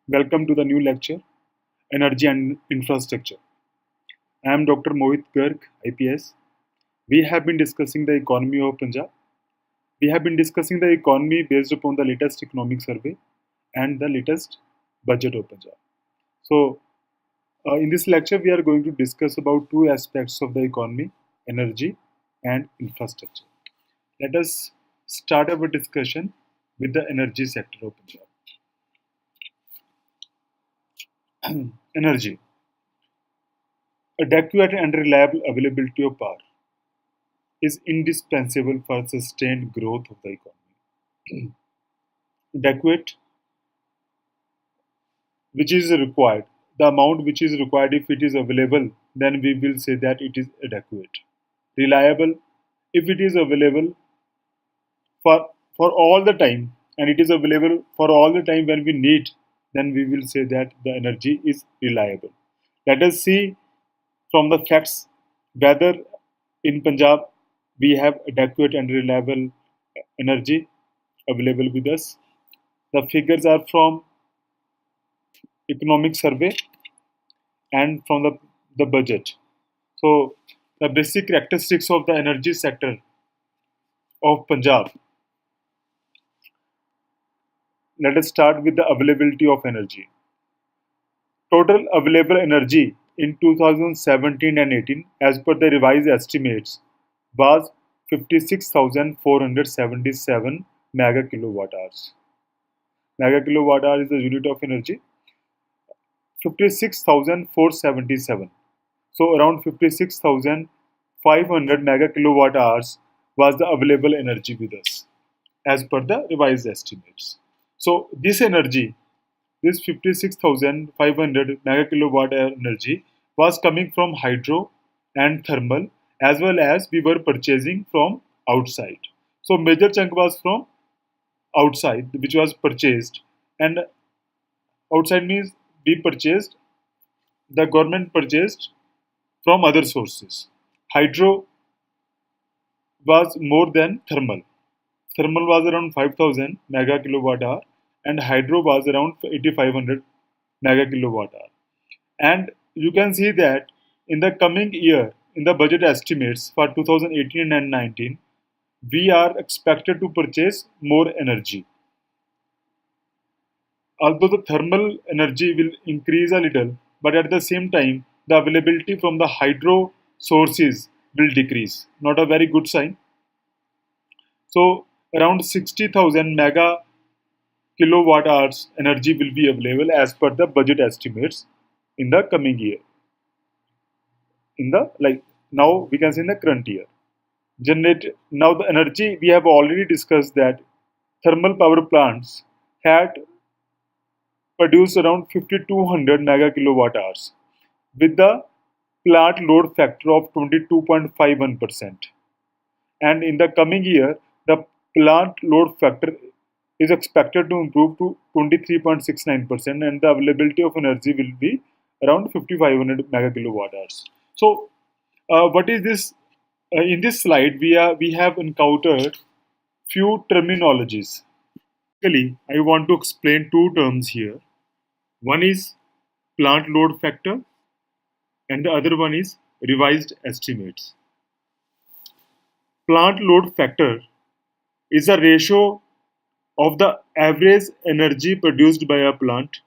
Welcome to the new lecture, Energy and Infrastructure. I am Dr. Mohit Garg IPS. We have been discussing the economy of Punjab. We have been discussing the economy based upon the latest economic survey and the latest budget of Punjab. So, in this lecture, we are going to discuss about two aspects of the economy, energy and infrastructure. Let us start our discussion with the energy sector of Punjab. Energy. Adequate and reliable availability of power is indispensable for sustained growth of the economy. Adequate, which is required, the amount which is required, if it is available, then we will say that it is adequate. Reliable, if it is available for all the time and it is available for all the time when we need, then we will say that the energy is reliable. Let us see from the facts whether in Punjab we have adequate and reliable energy available with us. The figures are from economic survey and from the budget. So the basic characteristics of the energy sector of Punjab. Let us start with the availability of energy. Total available energy in 2017 and 18 as per the revised estimates was 56,477 mega kilowatt hours. Mega kilowatt hour is the unit of energy. 56,477. So around 56,500 mega kilowatt hours was the available energy with us as per the revised estimates. So this energy, this 56,500 mega kilowatt hour energy was coming from hydro and thermal, as well as we were purchasing from outside. So major chunk was from outside, which was purchased, and outside means we purchased, the government purchased from other sources. Hydro was more than thermal. Thermal was around 5,000 mega kilowatt hour and hydro was around 8,500 mega kilowatt hour. And you can see that in the coming year, in the budget estimates for 2018 and 19, we are expected to purchase more energy. Although the thermal energy will increase a little, but at the same time, the availability from the hydro sources will decrease. Not a very good sign. So around 60,000 mega kilowatt hours energy will be available as per the budget estimates in the coming year. In the now we can say in the current year. Now the energy we have already discussed that thermal power plants had produced around 5200 mega kilowatt hours with the plant load factor of 22.51%. And in the coming year, the plant load factor is expected to improve to 23.69% and the availability of energy will be around 5500 mega kilowatt hours. So, what is this? In this slide, we have encountered few terminologies. Basically, I want to explain two terms here. One is plant load factor and the other one is revised estimates. Plant load factor is a ratio of the average energy produced by a plant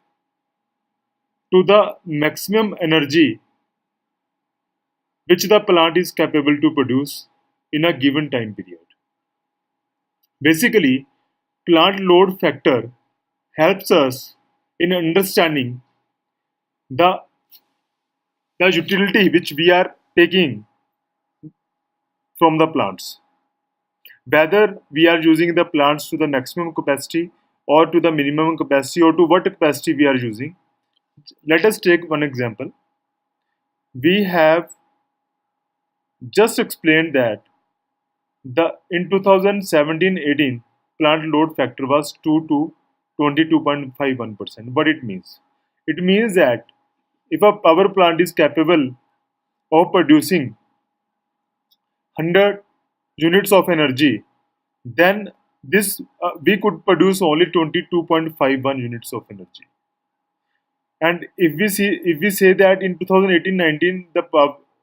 to the maximum energy which the plant is capable to produce in a given time period. Basically, plant load factor helps us in understanding the utility which we are taking from the plants. Whether we are using the plants to the maximum capacity or to the minimum capacity or to what capacity we are using. Let us take one example. We have just explained that in 2017-18 plant load factor was 2 to 22.51%. What it means? It means that if a power plant is capable of producing 100 units of energy, then this we could produce only 22.51 units of energy. And if we say that in 2018-19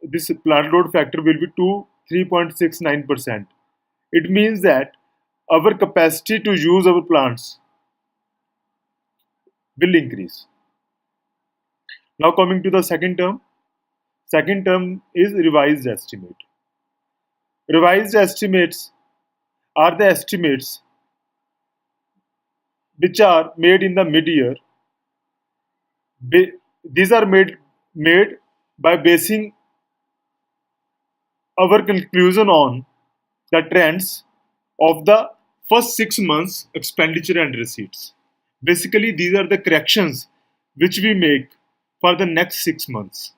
this plant load factor will be to 3.69%, it means that our capacity to use our plants will increase. Now coming to the second term is revised estimate. Revised estimates are the estimates which are made in the mid-year. These are made by basing our conclusion on the trends of the first 6 months expenditure and receipts. Basically, these are the corrections which we make for the next 6 months.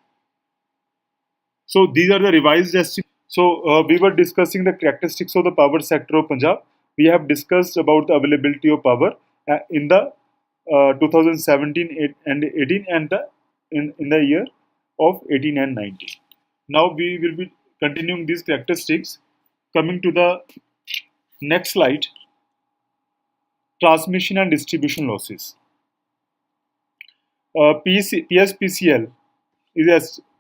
So these are the revised estimates. So we were discussing the characteristics of the power sector of Punjab. We have discussed about the availability of power in the 2017 and 18 and in the year of 18 and 19. Now we will be continuing these characteristics. Coming to the next slide, transmission and distribution losses. PSPCL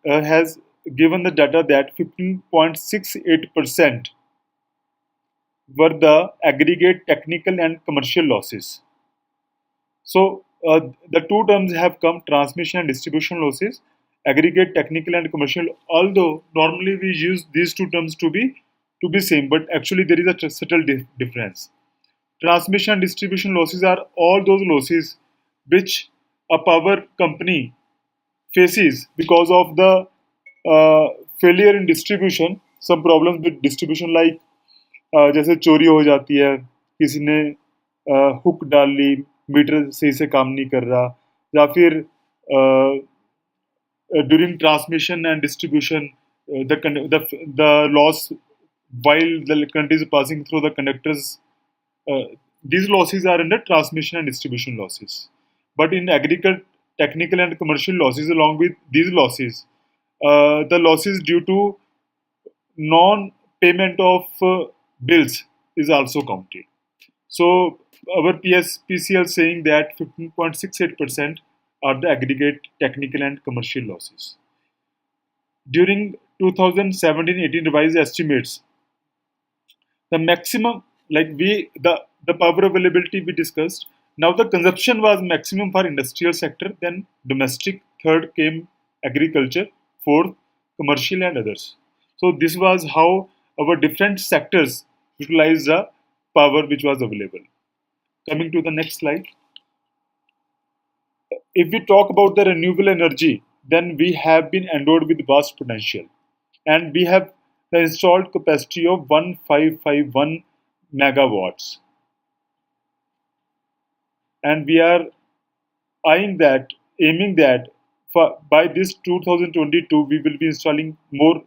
has given the data that 15.68% were the aggregate technical and commercial losses. So the two terms have come: transmission and distribution losses, aggregate technical and commercial. Although normally we use these two terms to be same, but actually there is a subtle difference. Transmission and distribution losses are all those losses which a power company faces because of the failure in distribution, some problems with distribution like जैसे चोरी हो जाती है, किसी ने hook डाल ली, metre सही से काम नहीं कर रहा, या फिर during transmission and distribution the loss while the current is passing through the conductors, these losses are under transmission and distribution losses. But in aggregate technical and commercial losses, along with these losses, the losses due to non-payment of bills is also counted. So our PSPCL saying that 15.68% are the aggregate technical and commercial losses. During 2017-18 revised estimates, the maximum, the power availability we discussed. Now the consumption was maximum for industrial sector, then domestic, third came agriculture, fourth commercial and others. So this was how our different sectors utilized the power which was available. Coming to the next slide. If we talk about the renewable energy, then we have been endowed with vast potential, and we have the installed capacity of 1551 megawatts, and we are aiming that by this 2022 we will be installing more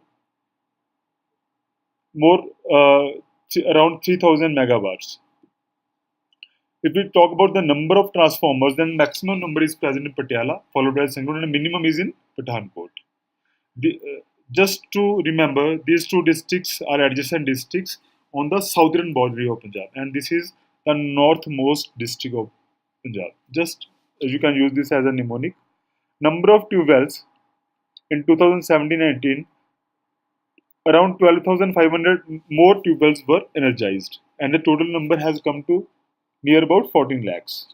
around 3000 megawatts. If we talk about the number of transformers, then maximum number is present in Patiala, followed by Sangrur, and minimum is in Pathankot. Just to remember, these two districts are adjacent districts on the southern boundary of Punjab, and this is the northmost district of Punjab. Just you can use this as a mnemonic. Number of tube wells in 2017-18, around 12,500 more tube wells were energized, and the total number has come to near about 14 lakhs.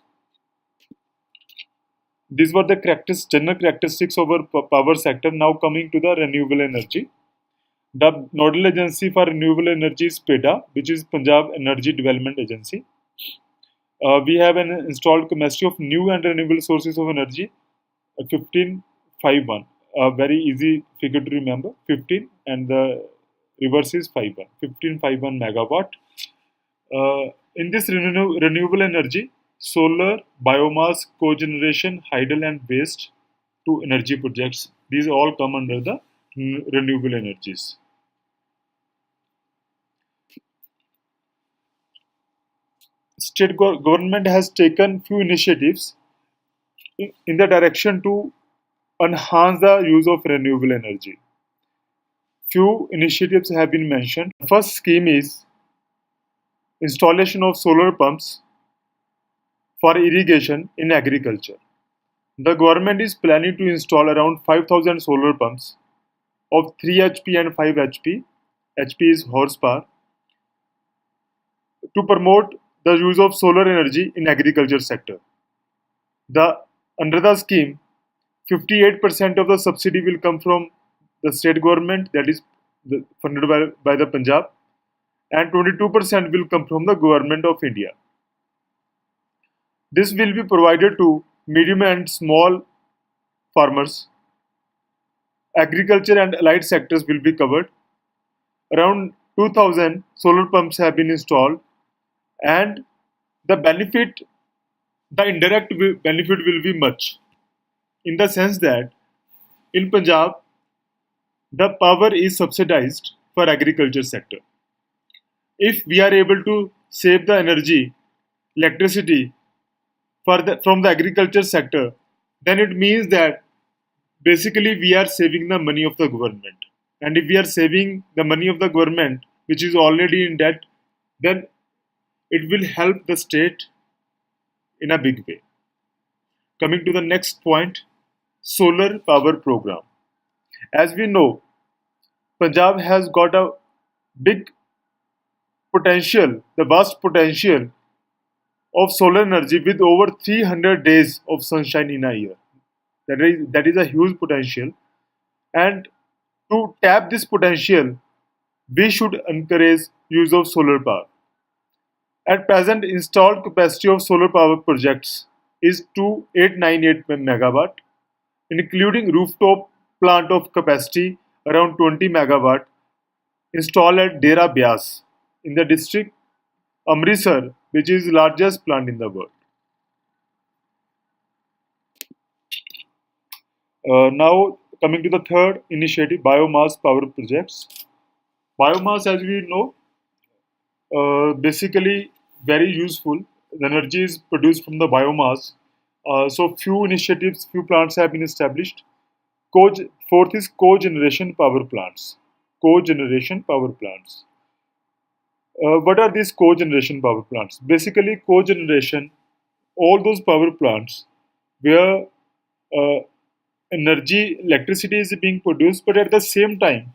These were the general characteristics of our power sector. Now coming to the renewable energy. The nodal agency for renewable energy is PEDA, which is Punjab Energy Development Agency. We have an installed capacity of new and renewable sources of energy, 1551. A very easy figure to remember, 15, and the reverse is 51, 1551 megawatt. In this renewable energy, solar, biomass, cogeneration, hydel and waste to energy projects, these all come under the renewable energies. State government has taken few initiatives in the direction to enhance the use of renewable energy. Few initiatives have been mentioned. The first scheme is installation of solar pumps for irrigation in agriculture. The government is planning to install around 5,000 solar pumps of 3 HP and 5 HP, HP is horsepower, to promote the use of solar energy in agriculture sector. Under the scheme, 58% of the subsidy will come from the state government, that is funded by the Punjab, and 22% will come from the government of India. This will be provided to medium and small farmers. Agriculture and allied sectors will be covered. Around 2,000 solar pumps have been installed, and the benefit, the indirect benefit will be much, in the sense that in Punjab, the power is subsidized for agriculture sector. If we are able to save the energy, electricity from the agriculture sector, then it means that basically we are saving the money of the government. And if we are saving the money of the government, which is already in debt, then it will help the state in a big way. Coming to the next point, solar power program. As we know, Punjab has got a big potential, the vast potential of solar energy with over 300 days of sunshine in a year. That is a huge potential. And to tap this potential, we should encourage use of solar power. At present, installed capacity of solar power projects is 2898 megawatt, including rooftop plant of capacity around 20 megawatt installed at Dera Byas in the district Amritsar, which is the largest plant in the world. Now coming to the third initiative, biomass power projects. Biomass, as we know, basically very useful. The energy is produced from the biomass. So few initiatives, few plants have been established. Fourth is cogeneration power plants. Cogeneration power plants. What are these cogeneration power plants? Basically, cogeneration, all those power plants where electricity is being produced, but at the same time,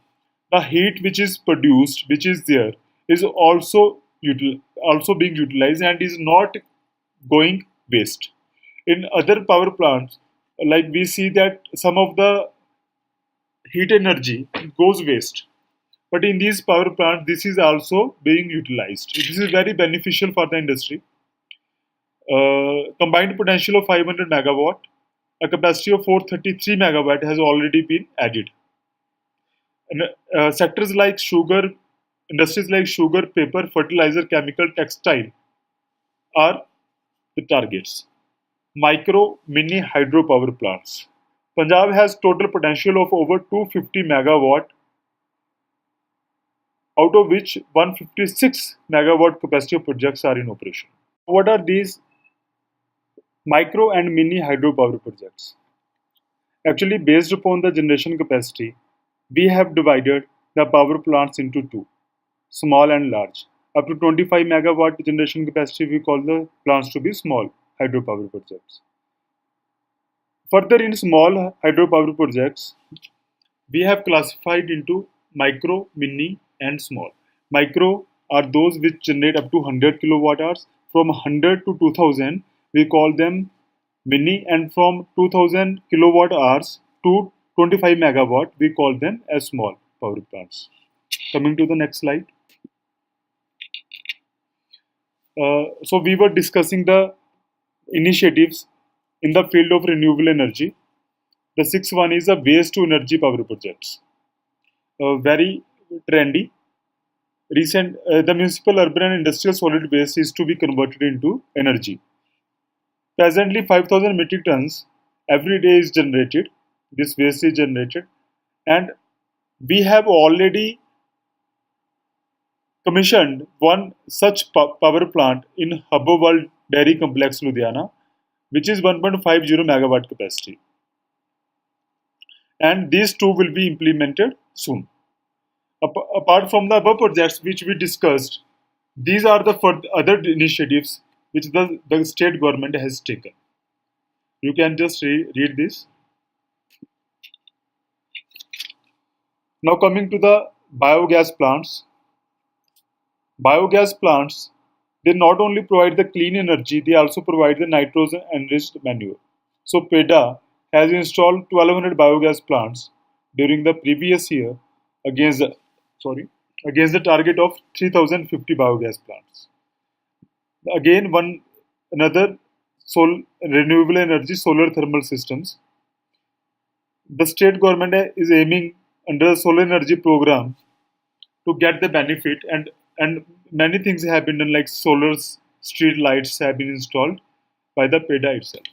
the heat which is produced, which is there, is also being utilized and is not going waste. In other power plants, like we see that some of the heat energy goes waste. But in these power plants, this is also being utilized. This is very beneficial for the industry. Combined potential of 500 megawatt, a capacity of 433 megawatt has already been added. And, sectors like sugar, industries like sugar, paper, fertilizer, chemical, textile are the targets. Micro, mini hydropower plants. Punjab has total potential of over 250 megawatt, out of which 156 megawatt capacity of projects are in operation. What are these micro and mini hydropower projects? Actually, based upon the generation capacity, we have divided the power plants into two, small and large. Up to 25 megawatt generation capacity, we call the plants to be small hydropower projects. Further, in small hydropower projects, we have classified into micro, mini, and small. Micro are those which generate up to 100 kilowatt hours. From 100 to 2000, we call them mini, and from 2000 kilowatt hours to 25 megawatt, we call them as small power plants. Coming to the next slide. So we were discussing the initiatives in the field of renewable energy. The sixth one is the waste to energy power projects. Very trendy. The municipal, urban and industrial solid waste is to be converted into energy. Presently, 5,000 metric tons every day is generated. This waste is generated, and we have already commissioned one such power plant in Hubbo World Dairy Complex, Ludhiana, which is 1.50 megawatt capacity. And these two will be implemented soon. Apart from the above projects which we discussed, these are the other initiatives which the state government has taken. You can just read this. Now coming to the biogas plants. Biogas plants, they not only provide the clean energy, they also provide the nitrogen enriched manure. So PEDA has installed 1200 biogas plants during the previous year against the, sorry, against the target of 3050 biogas plants. Again, one another renewable energy solar thermal systems. The state government is aiming under the solar energy program to get the benefit, and many things have been done, like solar street lights have been installed by the PEDA itself.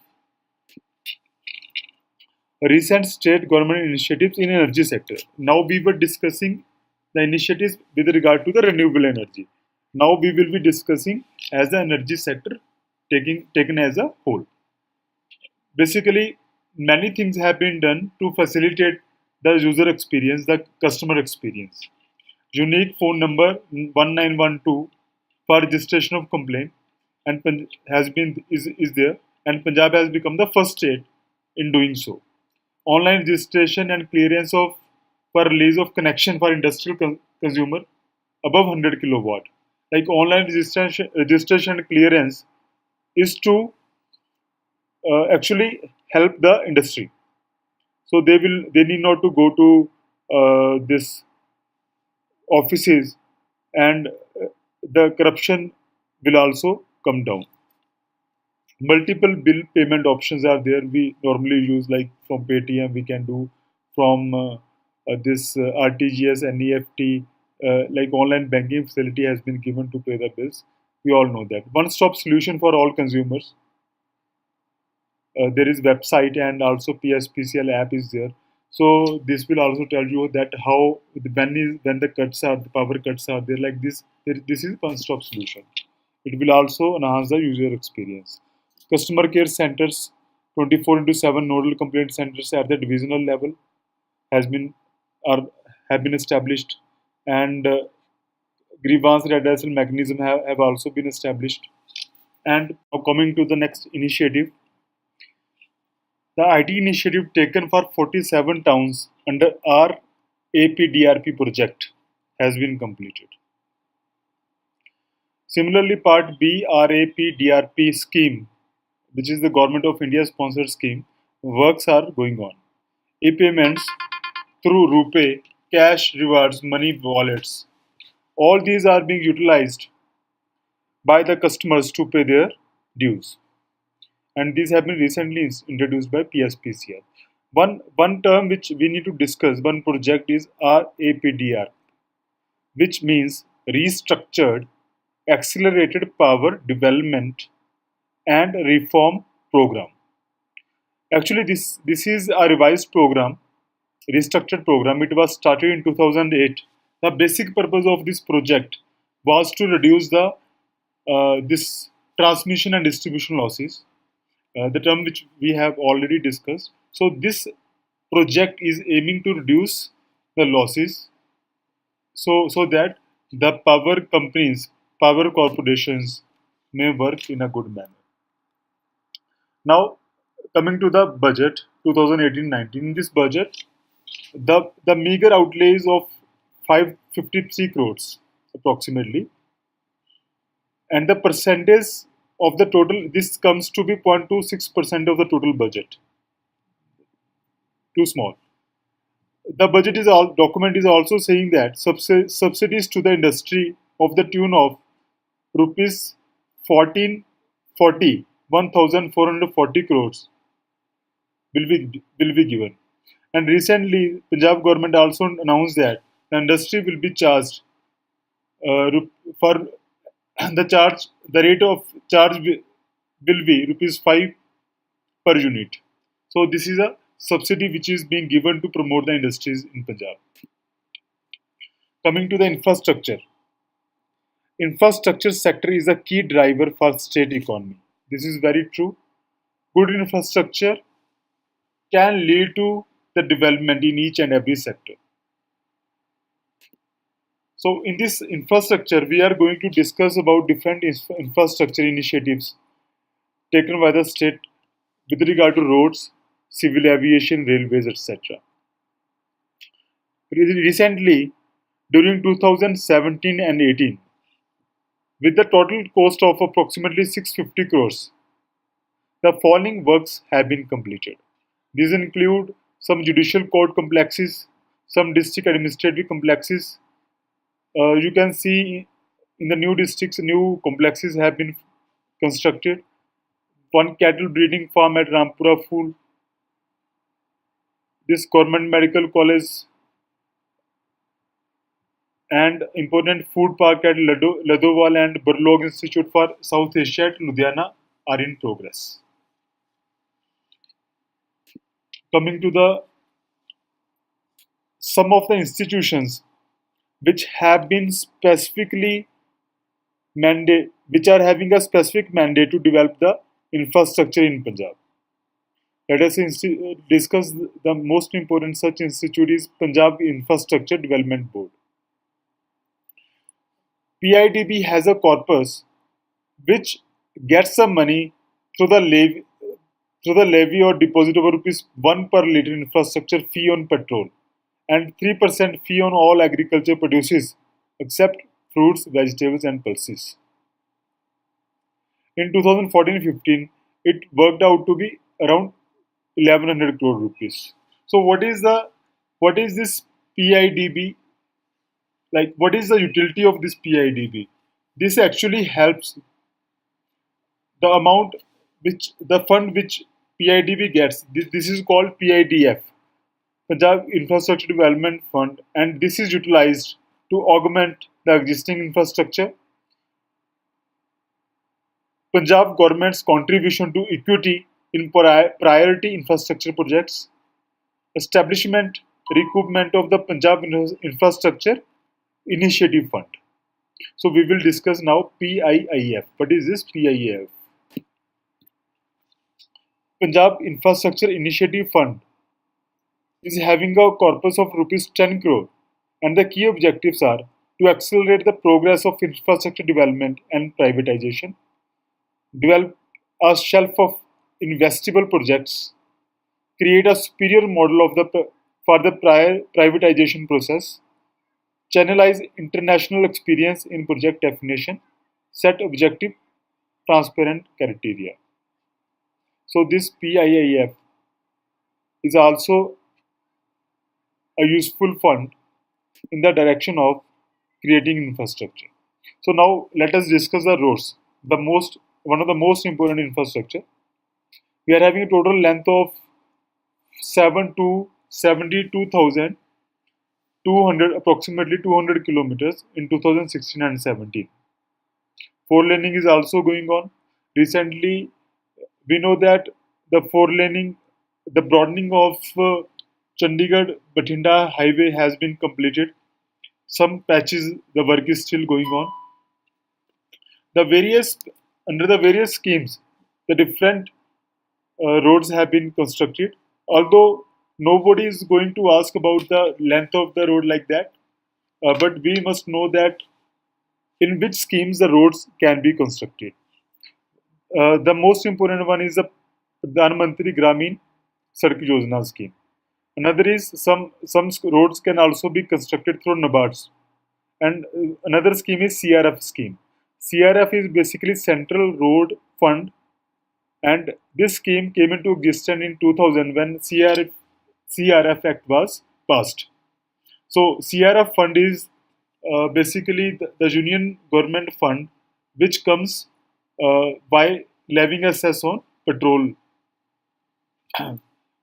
Recent state government initiatives in energy sector. Now we were discussing the initiatives with regard to the renewable energy. Now we will be discussing as the energy sector taken as a whole. Basically, many things have been done to facilitate the user experience, the customer experience. Unique phone number 1912 for registration of complaint and is there, and Punjab has become the first state in doing so. Online registration and clearance of for release of connection for industrial consumer above 100 kilowatt. Like online registration and clearance is to actually help the industry. So they need not to go to this offices, and the corruption will also come down. Multiple bill payment options are there. We normally use, like from Paytm we can do, from this RTGS, NEFT, like online banking facility has been given to pay the bills. We all know that. One-stop solution for all consumers. There is website, and also PSPCL app is there. So this will also tell you that how when the power cuts are there, like this. This is one-stop solution. It will also enhance the user experience. Customer care centers, 24 into 7 nodal complaint centers at the divisional level has been are have been established, and grievance redressal mechanism have also been established. And now coming to the next initiative, the IT initiative taken for 47 towns under our APDRP project has been completed. Similarly, Part B RAPDRP scheme, which is the Government of India sponsored scheme, works are going on. E-payments through RuPay, cash rewards, money wallets, all these are being utilized by the customers to pay their dues. And these have been recently introduced by PSPCL. One term which we need to discuss, one project is RAPDR, which means Restructured Accelerated Power Development and Reform Program. Actually, this is a revised program, restructured program. It was started in 2008. The basic purpose of this project was to reduce the this transmission and distribution losses, the term which we have already discussed. So this project is aiming to reduce the losses, so that the power companies, power corporations may work in a good manner. Now, coming to the budget 2018-19, in this budget, the meager outlays of 553 crores approximately, and the percentage of the total, this comes to be 0.26% of the total budget. Too small. The budget is all document is also saying that subsidies to the industry of the tune of rupees 1440 1440 crores will be given. And recently, Punjab government also announced that the industry will be charged for the rate of charge will be rupees 5 per unit. So this is a subsidy which is being given to promote the industries in Punjab. Coming to the infrastructure. Infrastructure sector is a key driver for state economy. This is very true. Good infrastructure can lead to the development in each and every sector. So in this infrastructure, we are going to discuss about different infrastructure initiatives taken by the state with regard to roads, civil aviation, railways, etc. Recently, during 2017 and 18, with the total cost of approximately 650 crores, the following works have been completed. These include some judicial court complexes, some district administrative complexes. You can see in the new districts, new complexes have been constructed. One cattle breeding farm at Rampura Fool, this government medical college, and important food park at Ladowal and Burlog Institute for South Asia at Ludhiana are in progress. Coming to the some of the institutions which have been specifically which are having a specific mandate to develop the infrastructure in Punjab. Let us discuss the most important such institute is Punjab Infrastructure Development Board. PIDB has a corpus which gets some money through the levy or deposit of rupees 1 per litre infrastructure fee on petrol and 3% fee on all agriculture produces except fruits, vegetables and pulses. In 2014-15, it worked out to be around 1100 crore rupees. So what is this PIDB? Like, what is the utility of this PIDB? This actually helps the amount which the fund which PIDB gets. This is called PIDF, Punjab Infrastructure Development Fund, and this is utilized to augment the existing infrastructure. Punjab government's contribution to equity in priority infrastructure projects, establishment, recoupment of the Punjab Infrastructure Initiative Fund. So we will discuss now PIIF. What is this PIIF? Punjab Infrastructure Initiative Fund is having a corpus of rupees 10 crore and the key objectives are to accelerate the progress of infrastructure development and privatization, develop a shelf of investable projects, create a superior model for the privatization process, channelize international experience in project definition, set objective, transparent criteria. So this PIIF is also a useful fund in the direction of creating infrastructure. So now let us discuss the roads, one of the most important infrastructure. We are having a total length of 7 to 72,200, approximately 200 kilometers in 2016 and 17. Four laning is also going on. Recently, we know that the broadening of Chandigarh-Bathinda highway has been completed. Some patches, the work is still going on. Under the various schemes, the different roads have been constructed. Although nobody is going to ask about the length of the road like that, but we must know that in which schemes the roads can be constructed. The most important one is the Pradhan Mantri Gramin Sadak Yojana scheme. Another is some roads can also be constructed through NABARDs. And another scheme is CRF scheme. CRF is basically Central Road Fund, and this scheme came into existence in 2000 when CRF Act was passed. So CRF fund is basically the union government fund which comes by levying a cess on petrol.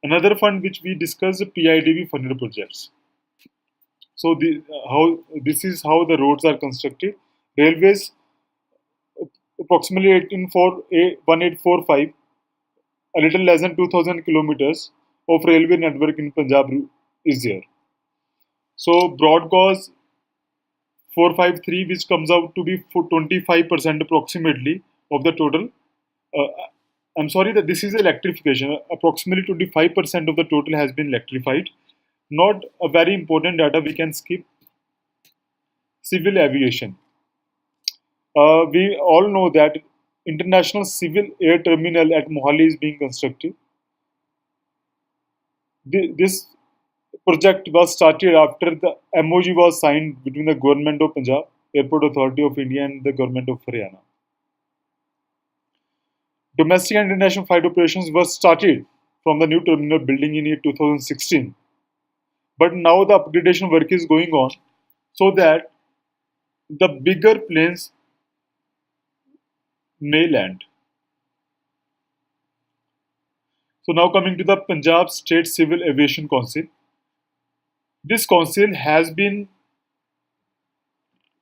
Another fund which we discussed, PIDB funded projects. So this is how the roads are constructed. Railways, approximately 1845, a little less than 2,000 kilometers of railway network in Punjab is there. So broad gauge 453, which comes out to be 25% approximately of the total. I'm sorry that this is electrification. Approximately 25% of the total has been electrified. Not a very important data, we can skip. Civil aviation. We all know that International Civil Air Terminal at Mohali is being constructed. This project was started after the MOU was signed between the Government of Punjab, Airport Authority of India, and the Government of Haryana. Domestic and international flight operations were started from the new terminal building in year 2016. But now the upgradation work is going on so that the bigger planes may land. So now coming to the Punjab State Civil Aviation Council. This council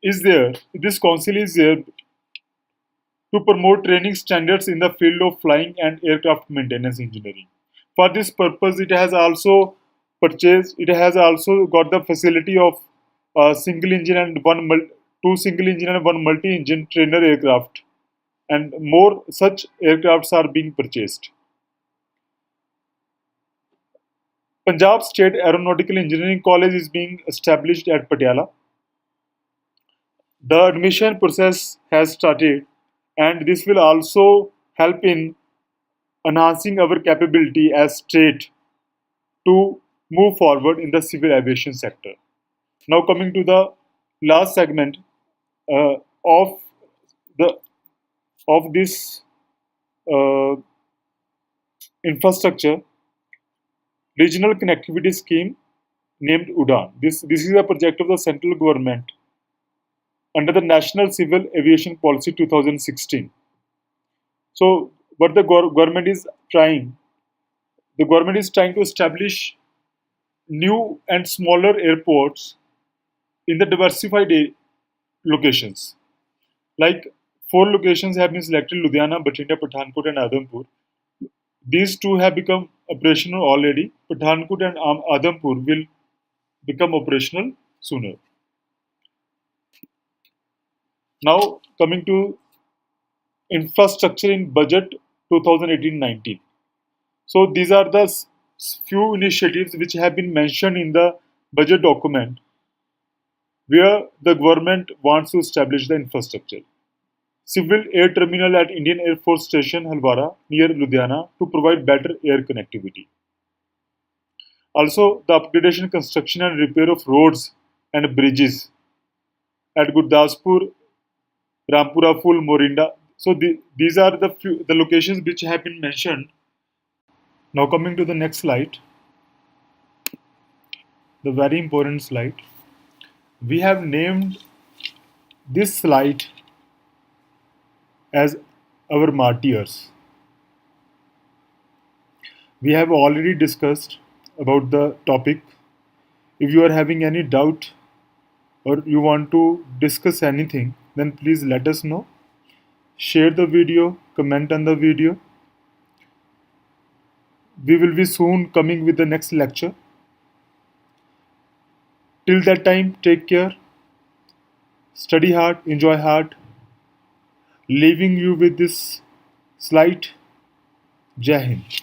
this council is there to promote training standards in the field of flying and aircraft maintenance engineering. For this purpose, it has also got the facility of single engine and two single engine and one multi engine trainer aircraft, and more such aircrafts are being purchased. Punjab State Aeronautical Engineering College is being established at Patiala. The admission process has started, and this will also help in enhancing our capability as state to move forward in the civil aviation sector. Now coming to the last segment of the of this uh, infrastructure, regional connectivity scheme named UDAN. This is a project of the central government under the National Civil Aviation Policy 2016. So what the government is trying, the government is trying to establish new and smaller airports in the diversified locations. Like 4 locations have been selected: Ludhiana, Bathinda, Pathankot, and Adhampur. These two have become operational already. Pathankot and Adhampur will become operational sooner. Now coming to infrastructure in budget 2018-19. So these are the few initiatives which have been mentioned in the budget document where the government wants to establish the infrastructure. Civil Air Terminal at Indian Air Force Station Halwara near Ludhiana to provide better air connectivity. Also, the upgradation, construction and repair of roads and bridges at Gurdaspur, Rampura Phul, Morinda. So these are the locations which have been mentioned. Now coming to the next slide, the very important slide. We have named this slide as our martyrs. We have already discussed about the topic. If you are having any doubt or you want to discuss anything, then please let us know. Share the video, comment on the video. We will be soon coming with the next lecture. Till that time, take care. Study hard, enjoy hard. Leaving you with this slide. Jai Hind.